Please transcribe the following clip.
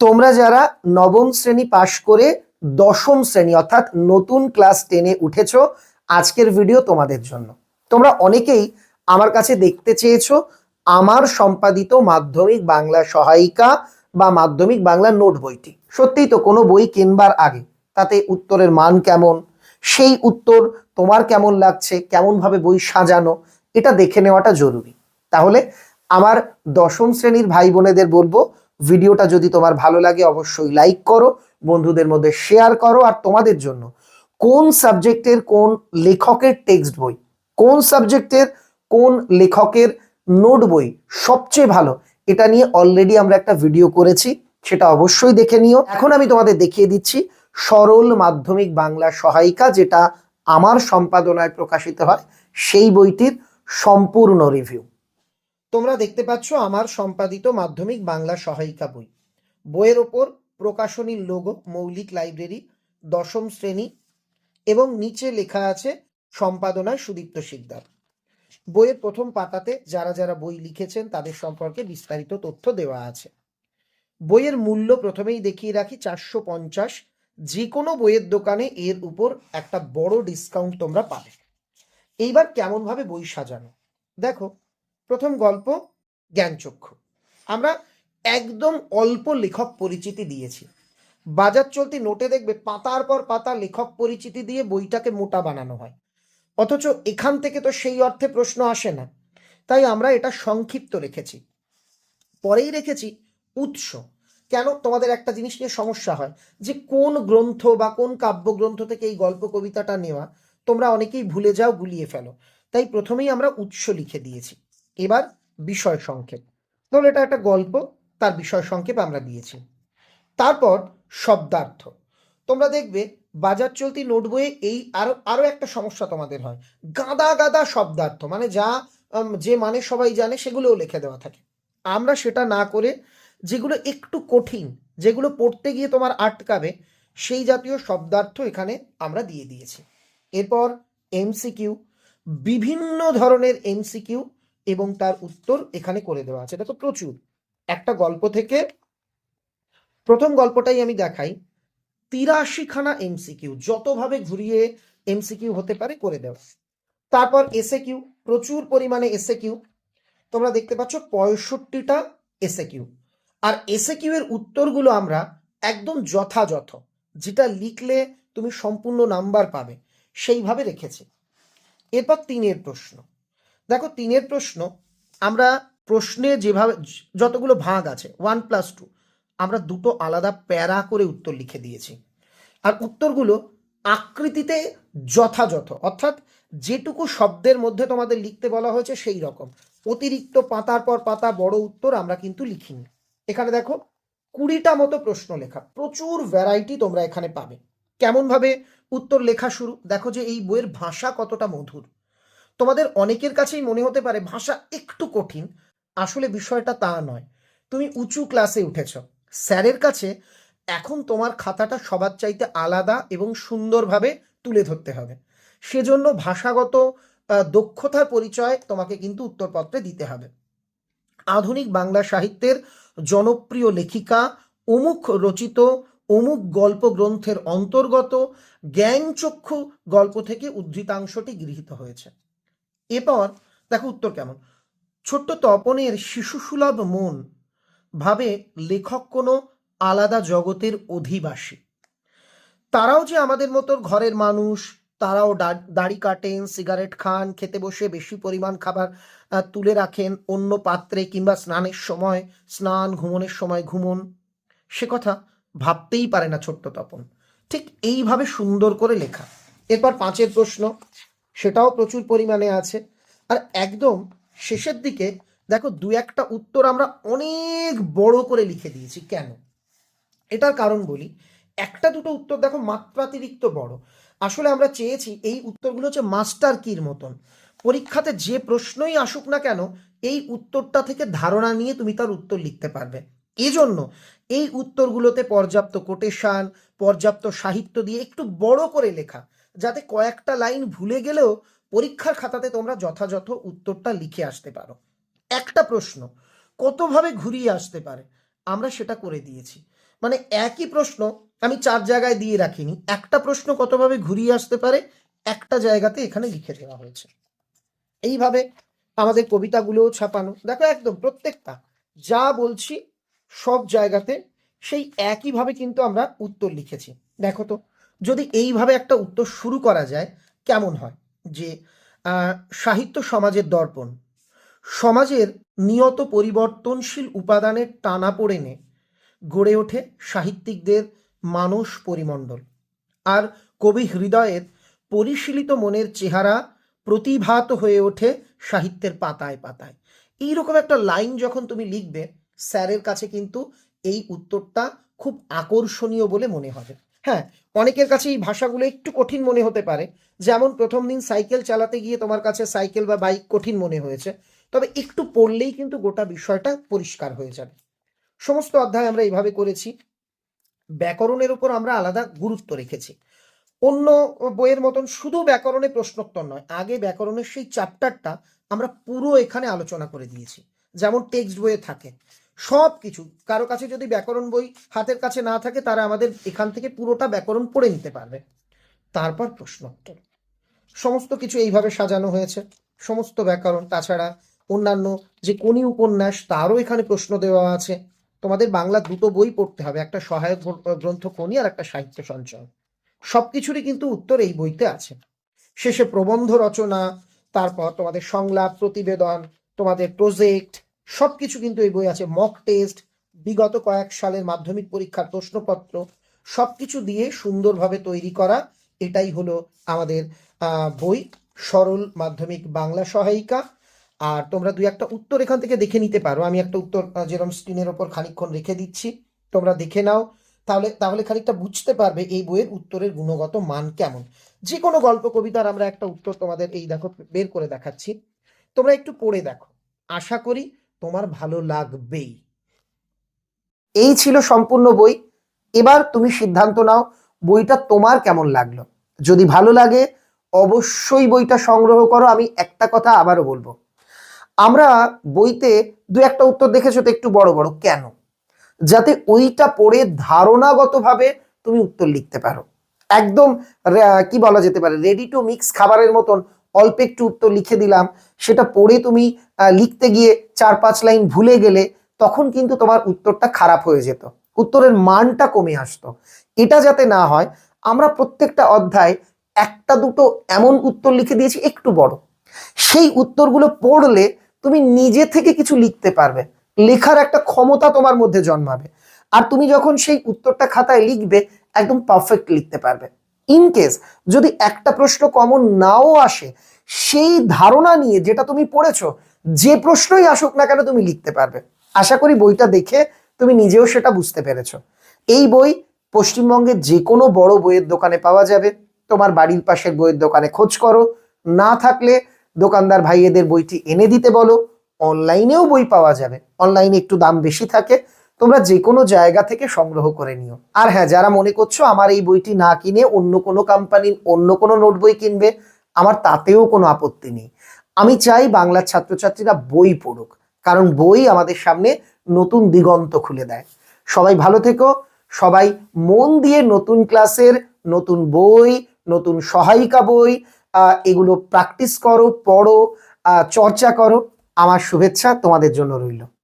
তোমরা যারা নবম শ্রেণী পাশ করে দশম শ্রেণী অর্থাৎ নতুন ক্লাস 10-এ উঠেছ, আজকের ভিডিও তোমাদের জন্য। তোমরা অনেকেই আমার কাছে দেখতে চেয়েছো আমার সম্পাদিত মাধ্যমিক বাংলা সহায়িকা বা মাধ্যমিক বাংলা নোট বইটি। সত্যিই তো, কোনো বই কিনবার আগে তাতে উত্তরের মান কেমন, সেই উত্তর তোমার কেমন লাগছে, কেমন ভাবে বই সাজানো, এটা দেখে নেওয়াটা জরুরি। তাহলে আমার দশম শ্রেণীর ভাই বোনেদের বলবো, ভিডিওটা যদি তোমার ভালো লাগে অবশ্যই লাইক করো, বন্ধুদের মধ্যে শেয়ার করো। আর তোমাদের জন্য কোন সাবজেক্টের কোন লেখকের টেক্সট বই, কোন সাবজেক্টের কোন লেখকের নোট বই সবচেয়ে ভালো, এটা নিয়ে অলরেডি আমরা একটা ভিডিও করেছি, সেটা অবশ্যই দেখে নিও। এখন আমি তোমাদের দেখিয়ে দিচ্ছি সরল মাধ্যমিক বাংলা সহায়িকা, যেটা আমার সম্পাদনায় প্রকাশিত হয়, সেই বইটির সম্পূর্ণ রিভিউ। তোমরা দেখতে পাচ্ছ আমার সম্পাদিত মাধ্যমিক বাংলা সহায়িকা বই। বইয়ের ওপর প্রকাশনীর লোগো, মৌলিক লাইব্রেরি, দশম শ্রেণী, এবং নিচে লেখা আছে সম্পাদনায় সুদীপ্ত শিকদার। বইয়ের প্রথম পাতাতে যারা যারা বই লিখেছেন তাদের সম্পর্কে বিস্তারিত তথ্য দেওয়া আছে। বইয়ের মূল্য প্রথমেই দেখিয়ে রাখি 450। যে কোনো বইয়ের দোকানে এর উপর একটা বড় ডিসকাউন্ট তোমরা পাবে। এইবার কেমন ভাবে বই সাজানো দেখো। প্রথম গল্প জ্ঞানচক্ষু। আমরা একদম অল্প লেখক পরিচিতি দিয়েছি। বাজার চলতি নোটে দেখবে পাতার পর পাতা লেখক পরিচিতি দিয়ে বইটাকে মোটা বানানো হয়, অথচ এখান থেকে তো সেই অর্থে প্রশ্ন আসে না, তাই আমরা এটা সংক্ষিপ্ত রেখেছি। পরেই রেখেছি উৎস। কেন তোমাদের একটা জিনিস নিয়ে সমস্যা হয় যে কোন গ্রন্থ বা কোন কাব্যগ্রন্থ থেকে এই গল্প কবিতাটা নেওয়া, তোমরা অনেকেই ভুলে যাও, গুলিয়ে ফেলো। তাই প্রথমেই আমরা উৎস লিখে দিয়েছি। এবার বিষয় সংক্ষেপ, ধরো এটা একটা গল্প, তার বিষয় সংক্ষেপ আমরা দিয়েছি। তারপর শব্দার্থ। তোমরা দেখবে বাজার চলতি নোট বইয়ে এই আরো একটা সমস্যা তোমাদের হয়, গাদা গাদা শব্দার্থ, মানে যা যে মানে সবাই জানে সেগুলোও লিখে দেওয়া থাকে। আমরা সেটা না করে যেগুলো একটু কঠিন, যেগুলো পড়তে গিয়ে তোমার আটকাবে, সেই জাতীয় শব্দার্থ এখানে আমরা দিয়ে দিয়েছি। এরপর এমসিকিউ, বিভিন্ন ধরনের এমসিকিউ এবং তার উত্তর এখানে করে দেওয়া আছে। দেখো প্রচুর। একটা গল্প থেকে প্রথম গল্পটাই আমি দেখাই, 83খানা এমসিকিউ, যতভাবে ঘুরিয়ে এমসিকিউ হতে পারে করে দেওয়া। তারপর এসএ কিউ, প্রচুর পরিমাণে এসএ কিউ। তোমরা দেখতে পাচ্ছ 65টা এসএ কিউ। আর এসএ কিউ এর উত্তরগুলো আমরা একদম যথাযথ, যেটা লিখলে তুমি সম্পূর্ণ নাম্বার পাবে, সেইভাবে রেখেছি। এরপর 3-এর প্রশ্ন। দেখো 3-এর প্রশ্ন আমরা প্রশ্নে যেভাবে যতগুলো ভাগ আছে 1+2, আমরা দুটো আলাদা প্যারা করে উত্তর লিখে দিয়েছি। আর উত্তরগুলো আকৃতিতে যথাযথ, অর্থাৎ যেটুকু শব্দের মধ্যে তোমাদের লিখতে বলা হয়েছে সেই রকম। অতিরিক্ত পাতার পর পাতা বড় উত্তর আমরা কিন্তু লিখিনি। এখানে দেখো 20টা মতো প্রশ্ন লেখা, প্রচুর ভ্যারাইটি তোমরা এখানে পাবে। কেমন ভাবে উত্তর লেখা শুরু, দেখো যে এই বইয়ের ভাষা কতটা মধুর। তোমাদের অনেকের কাছেই মনে হতে পারে ভাষা একটু কঠিন, আসলে বিষয়টা তা নয়। তুমি উঁচু ক্লাসে উঠেছ, স্যারের কাছে এখন তোমার খাতাটা সবার চাইতে আলাদা এবং সুন্দরভাবে তুলে ধরতে হবে। সেজন্য ভাষাগত দক্ষতার পরিচয় তোমাকে কিন্তু উত্তরপত্রে দিতে হবে। আধুনিক বাংলা সাহিত্যের জনপ্রিয় লেখিকা অমুক রচিত অমুক গল্প গ্রন্থের অন্তর্গত জ্ঞানচক্ষু গল্প থেকে উদ্ধৃতাংশটি গৃহীত হয়েছে। এরপর দেখো উত্তর কেমন। ছোট্ট তপনের শিশুসুলভ মন ভাবে লেখক কোনো আলাদা জগতের অধিবাসী। তারাও যে আমাদের মতো ঘরের মানুষ, তারাও দাড়ি কাটেন, সিগারেট খান, খেতে বসে বেশি পরিমাণ খাবার তুলে রাখেন অন্য পাত্রে, কিংবা স্নানের সময় স্নান, ঘুমনের সময় ঘুমন, সে কথা ভাবতেই পারে না ছোট্ট তপন। ঠিক এইভাবে সুন্দর করে লেখা। এরপর 5-এর প্রশ্ন, সেটাও প্রচুর পরিমাণে আছে। আর একদম শেষের দিকে দেখো 2-একটা উত্তর আমরা অনেক বড় করে লিখে দিয়েছি। কেন? এটার কারণ বলি। একটা দুটো উত্তর দেখো মাত্রাতিরিক্ত বড়। আসলে আমরা চেয়েছি এই উত্তরগুলো হচ্ছে মাস্টার কির মতন, পরীক্ষাতে যে প্রশ্নই আসুক না কেন এই উত্তরটা থেকে ধারণা নিয়ে তুমি তার উত্তর লিখতে পারবে। এজন্য এই উত্তরগুলোতে পর্যাপ্ত কোটেশন, পর্যাপ্ত সাহিত্য দিয়ে একটু বড় করে লেখা, যাতে কয়েকটা লাইন ভুলে গেলেও পরীক্ষার খাতাতে তোমরা যথাযথ উত্তরটা লিখে আসতে পারো। একটা প্রশ্ন কতভাবে ঘুরিয়ে আসতে পারে, আমরা সেটা করে দিয়েছি। মানে একই প্রশ্ন আমি 4 জায়গায় দিয়ে রাখিনি, একটা প্রশ্ন কতভাবে ঘুরিয়ে আসতে পারে একটা জায়গাতে এখানে লিখে দেওয়া হয়েছে। এইভাবে আমাদের কবিতাগুলোও ছাপানো, দেখো একদম প্রত্যেকটা যা বলছি সব জায়গাতে সেই একইভাবে কিন্তু আমরা উত্তর লিখেছি। দেখো তো, যদি এইভাবে একটা উত্তর শুরু করা যায় কেমন হয়, যে সাহিত্য সমাজের দর্পণ, সমাজের নিয়ত পরিবর্তনশীল উপাদানের টানাপোড়েনে গড়ে ওঠে সাহিত্যিকদের মানস পরিমণ্ডল, আর কবি হৃদয়ের পরিশীলিত মনের চেহারা প্রতিভাত হয়ে ওঠে সাহিত্যের পাতায় পাতায়। এইরকম একটা লাইন যখন তুমি লিখবে, স্যারের কাছে কিন্তু এই উত্তরটা খুব আকর্ষণীয় বলে মনে হবে। হ্যাঁ, অনেকের কাছে এই ভাষাগুলো একটু কঠিন মনে হতে পারে, যেমন প্রথম দিন সাইকেল চালাতে গিয়ে তোমার কাছে সাইকেল বা বাইক কঠিন মনে হয়েছে, তবে একটু পড়লেই কিন্তু গোটা বিষয়টা পরিষ্কার হয়ে যাবে। সমস্ত অধ্যায় আমরা এইভাবে করেছি। ব্যাকরণের উপর আমরা আলাদা গুরুত্ব রেখেছি, অন্য বইয়ের মতন শুধু ব্যাকরণে প্রশ্নোত্তর নয়, আগে ব্যাকরণের সেই চ্যাপ্টারটা আমরা পুরো এখানে আলোচনা করে দিয়েছি, যেমন টেক্সট বইয়ে থাকে সব কিছু। কারো কাছে যদি ব্যাকরণ বই হাতের কাছে না থাকে, তারা আমাদের এখান থেকে পুরোটা ব্যাকরণ পড়ে নিতে পারবে। তারপর প্রশ্নোত্তর, সমস্ত কিছু এইভাবে সাজানো হয়েছে, সমস্ত ব্যাকরণ। তাছাড়া অন্যান্য যে কোনি উপন্যাস, তারও এখানে প্রশ্ন দেওয়া আছে। তোমাদের বাংলা দুটো বই পড়তে হবে, একটা সহায়ক গ্রন্থ কোনি আর একটা সাহিত্য সঞ্চয়। সবকিছুরই কিন্তু উত্তর এই বইতে আছে। শেষে প্রবন্ধ রচনা, তারপর তোমাদের সংলাপ, প্রতিবেদন, তোমাদের প্রজেক্ট, সবকিছু কিন্তু এই বই আছে। মক টেস্ট, বিগত কয়েক সালের মাধ্যমিক পরীক্ষার প্রশ্নপত্র, সবকিছু দিয়ে সুন্দরভাবে তৈরি করা এটাই হলো আমাদের বই, সরল মাধ্যমিক বাংলা সহায়িকা। আর তোমরা দুই একটা উত্তর এখান থেকে দেখে নিতে পারো, আমি একটা উত্তর যেরকম স্ক্রিনের ওপর খানিকক্ষণ রেখে দিচ্ছি, তোমরা দেখে নাও। তাহলে তাহলে খানিকটা বুঝতে পারবে এই বইয়ের উত্তরের গুণগত মান কেমন। যে কোনো গল্প কবিতার আমরা একটা উত্তর তোমাদের এই দেখো বের করে দেখাচ্ছি, তোমরা একটু পড়ে দেখো, আশা করি তোমার ভালো লাগবেই। এই ছিল সম্পূর্ণ বই। এবার তুমি সিদ্ধান্ত নাও বইটা তোমার কেমন লাগলো। যদি ভালো লাগে অবশ্যই বইটা সংগ্রহ করো। আমি একটা কথা আবারও বলবো, আমরা বইতে দু একটা উত্তর দেখেছো তো একটু বড় বড় কেন, যাতে ওইটা পড়ে ধারণাগতভাবে তুমি উত্তর লিখতে পারো। একদম কি বলা যেতে পারে, রেডি টু মিক্স খাবারের মতন অল্প একটু উত্তর লিখে দিলাম, সেটা পড়ে তুমি লিখতে গিয়ে 4-5 লাইন ভুলে গেলে, তখন কিন্তু তোমার উত্তরটা খারাপ হয়ে যেত, উত্তরের মানটা কমে আসতো। এটা যাতে না হয়, আমরা প্রত্যেকটা অধ্যায় একটা দুটো এমন উত্তর লিখে দিয়েছি একটু বড়, সেই উত্তরগুলো পড়লে তুমি নিজে থেকে কিছু লিখতে পারবে, লেখার একটা ক্ষমতা তোমার মধ্যে জন্মাবে। আর তুমি যখন সেই উত্তরটা খাতায় লিখবে, একদম পারফেক্ট লিখতে পারবে। ইন কেস যদি একটা প্রশ্ন কমন নাও আসে, সেই ধারণা নিয়ে যেটা তুমি পড়েছো, যে প্রশ্নই আসুক না কেন তুমি লিখতে পারবে। আশা করি বইটা দেখে তুমি নিজেও সেটা বুঝতে পেরেছো। এই বই পশ্চিমবঙ্গের যে কোনো বড় বইয়ের দোকানে পাওয়া যাবে, তোমার বাড়ির পাশের বইয়ের দোকানে খোঁজ করো, না থাকলে দোকানদার ভাইয়েদের বইটি এনে দিতে বলো। অনলাইনেও বই পাওয়া যাবে, অনলাইনে একটু দাম বেশি থাকে, তোমরা যে কোনো জায়গা থেকে সংগ্রহ করে নিও। আর হ্যাঁ, যারা মনে করছো আমার এই বইটি না কিনে অন্য কোনো কোম্পানির অন্য কোনো নোট বই কিনবে, আমার তাতেও কোনো আপত্তি নেই। আমি চাই বাংলার ছাত্রছাত্রীরা বই পড়ুক, কারণ বই আমাদের সামনে নতুন দিগন্ত খুলে দেয়। সবাই ভালো থেকো, সবাই মন দিয়ে নতুন ক্লাসের নতুন বই, নতুন সহায়িকা বই এগুলো প্র্যাকটিস করো, পড়ো, চর্চা করো। আমার শুভেচ্ছা তোমাদের জন্য রইল।